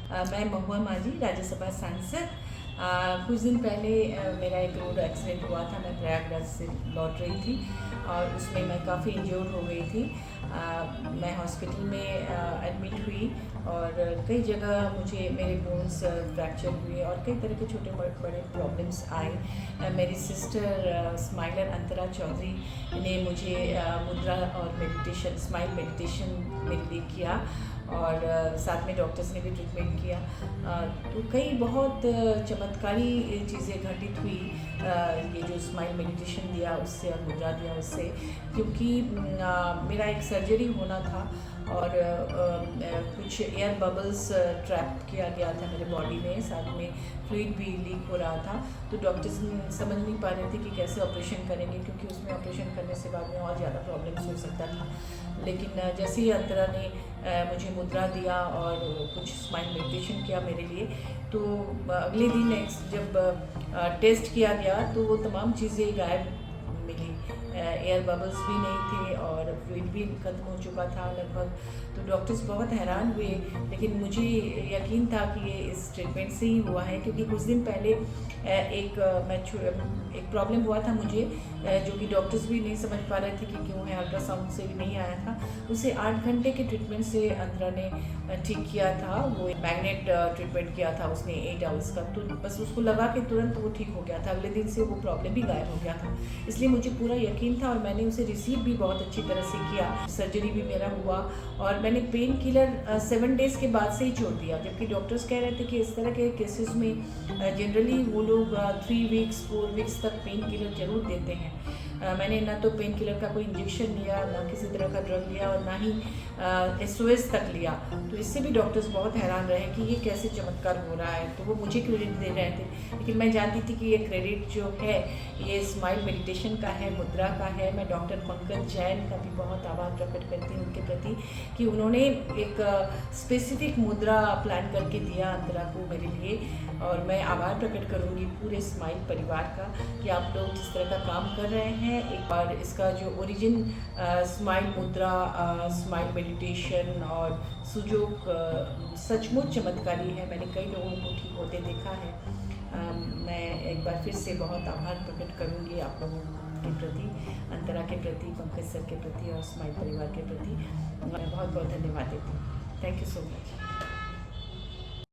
मैं महुआ माझी, राज्यसभा सांसद। कुछ दिन पहले मेरा एक रोड एक्सीडेंट हुआ था। मैं प्रयागराज से लौट रही थी और उसमें मैं काफ़ी इंजर्ड हो गई थी। मैं हॉस्पिटल में एडमिट हुई और कई जगह मुझे मेरे बोन्स फ्रैक्चर हुए और कई तरह के छोटे बड़े प्रॉब्लम्स आए। मेरी सिस्टर स्माइलर अंतरा चौधरी ने मुझे मुद्रा और मेडिटेशन, स्माइल मेडिटेशन मेरे लिए किया और साथ में डॉक्टर्स ने भी ट्रीटमेंट किया। तो कई बहुत चमत्कारी चीज़ें घटित हुई ये जो स्माइल मेडिटेशन दिया उससे और मुद्रा दिया उससे, क्योंकि मेरा एक सर्जरी होना था और कुछ एयर बबल्स ट्रैप किया गया था मेरे बॉडी में, साथ में फ्लूइड भी लीक हो रहा था। तो डॉक्टर्स समझ नहीं पा रहे थे कि कैसे ऑपरेशन करेंगे, क्योंकि उसमें ऑपरेशन करने से बाद में और ज़्यादा प्रॉब्लम्स हो सकता था। लेकिन जैसे ही अंतरा ने मुझे मुद्रा दिया और कुछ स्माइल मेडिटेशन किया मेरे लिए, तो अगले दिन जब टेस्ट किया गया तो वो तमाम चीज़ें गायब मिली। एयर बबल्स भी नहीं थे और फ्लूइड भी ख़त्म हो चुका था लगभग। तो डॉक्टर्स बहुत हैरान हुए, लेकिन मुझे यकीन था कि ये इस ट्रीटमेंट से ही हुआ है, क्योंकि कुछ दिन पहले एक प्रॉब्लम हुआ था मुझे, जो कि डॉक्टर्स भी नहीं समझ पा रहे थे कि क्यों है, अल्ट्रासाउंड से भी नहीं आया था। उसे 8 घंटे के ट्रीटमेंट से अंतरा ने ठीक किया था। वो मैग्नेट ट्रीटमेंट किया था उसने 8 आवर्स का, तो बस उसको लगा के तुरंत वो ठीक हो गया था। अगले दिन से वो प्रॉब्लम भी गायब हो गया था। इसलिए मुझे पूरा यकीन था और मैंने उसे रिसीव भी बहुत अच्छी तरह से किया। सर्जरी भी मेरा हुआ और मैंने पेन किलर 7 डेज़ के बाद से ही छोड़ दिया, जबकि डॉक्टर्स कह रहे थे कि इस तरह के केसेस में जनरली वो लोग 3 वीक्स 4 वीक्स तक पेन किलर ज़रूर देते हैं। मैंने ना तो पेन किलर का कोई इंजेक्शन लिया, ना किसी तरह का ड्रग लिया और ना ही SOS तक लिया। तो इससे भी डॉक्टर्स बहुत हैरान रहे कि ये कैसे चमत्कार हो रहा है। तो वो मुझे क्रेडिट दे रहे थे, लेकिन मैं जानती थी कि ये क्रेडिट जो है ये स्माइल मेडिटेशन का है, मुद्रा का है। मैं डॉक्टर पंकज जैन का भी बहुत आभार प्रकट करती हूँ उनके प्रति कि उन्होंने एक स्पेसिफिक मुद्रा प्लान करके दिया अंतरा को मेरे लिए। और मैं आभार प्रकट करूँगी पूरे स्माइल परिवार का कि आप लोग जिस तरह का काम कर रहे हैं। एक बार इसका जो ओरिजिन स्माइल मुद्रा, स्माइल मेडिटेशन और सुजोग सचमुच चमत्कारी है। मैंने कई लोगों को ठीक होते देखा है। मैं एक बार फिर से बहुत आभार प्रकट करूँगी आप लोगों के प्रति, अंतरा के प्रति, पंकज सर के प्रति और स्माइल परिवार के प्रति। मैं बहुत बहुत धन्यवाद देती हूँ। Thank you so much.